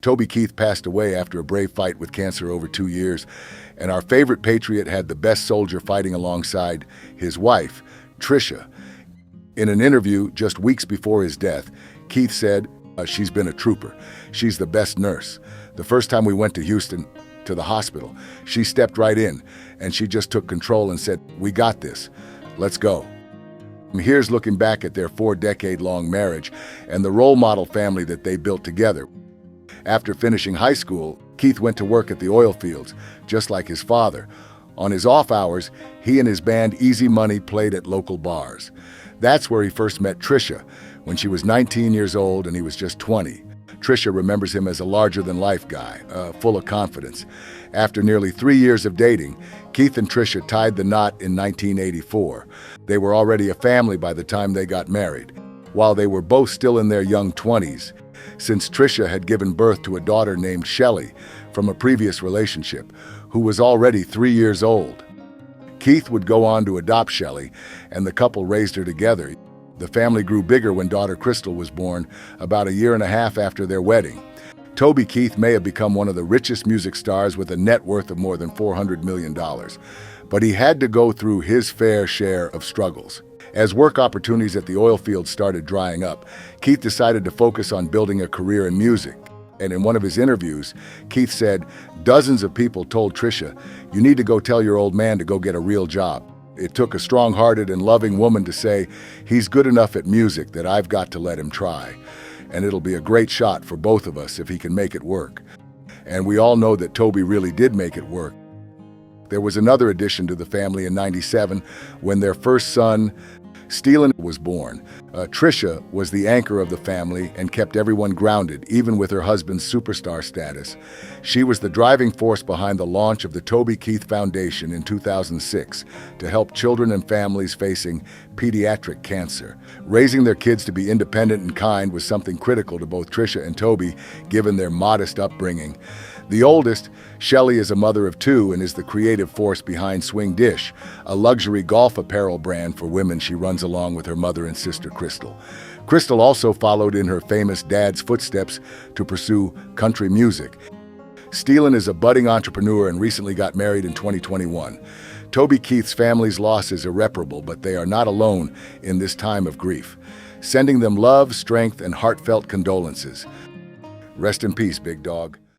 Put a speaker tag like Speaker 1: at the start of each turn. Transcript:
Speaker 1: Toby Keith passed away after a brave fight with cancer over 2 years, and our favorite patriot had the best soldier fighting alongside his wife, Tricia. In an interview just weeks before his death, Keith said, she's been a trooper. She's the best nurse. The first time we went to Houston, to the hospital, she stepped right in, and she just took control and said, "We got this. Let's go." Here's looking back at their 4-decade-long marriage and the role model family that they built together. After finishing high school, Keith went to work at the oil fields, just like his father. On his off hours, he and his band Easy Money played at local bars. That's where he first met Tricia, when she was 19 years old and he was just 20. Tricia remembers him as a larger-than-life guy, full of confidence. After nearly 3 years of dating, Keith and Tricia tied the knot in 1984. They were already a family by the time they got married, while they were both still in their young 20s, since Tricia had given birth to a daughter named Shelley from a previous relationship, who was already 3 years old. Keith would go on to adopt Shelley, and the couple raised her together. The family grew bigger when daughter Crystal was born, about a year and a half after their wedding. Toby Keith may have become one of the richest music stars with a net worth of more than $400 million, but he had to go through his fair share of struggles. As work opportunities at the oil fields started drying up, Keith decided to focus on building a career in music. And in one of his interviews, Keith said, "Dozens of people told Tricia, 'You need to go tell your old man to go get a real job.' It took a strong-hearted and loving woman to say, 'He's good enough at music that I've got to let him try. And it'll be a great shot for both of us if he can make it work.'" And we all know that Toby really did make it work. There was another addition to the family in '97 when their first son, Steelen, was born. Tricia was the anchor of the family and kept everyone grounded, even with her husband's superstar status. She was the driving force behind the launch of the Toby Keith Foundation in 2006 to help children and families facing pediatric cancer. Raising their kids to be independent and kind was something critical to both Tricia and Toby, given their modest upbringing. The oldest, Shelley, is a mother of 2 and is the creative force behind Swing Dish, a luxury golf apparel brand for women she runs along with her mother and sister Crystal. Crystal also followed in her famous dad's footsteps to pursue country music. Steelen is a budding entrepreneur and recently got married in 2021. Toby Keith's family's loss is irreparable, but they are not alone in this time of grief. Sending them love, strength, and heartfelt condolences. Rest in peace, big dog.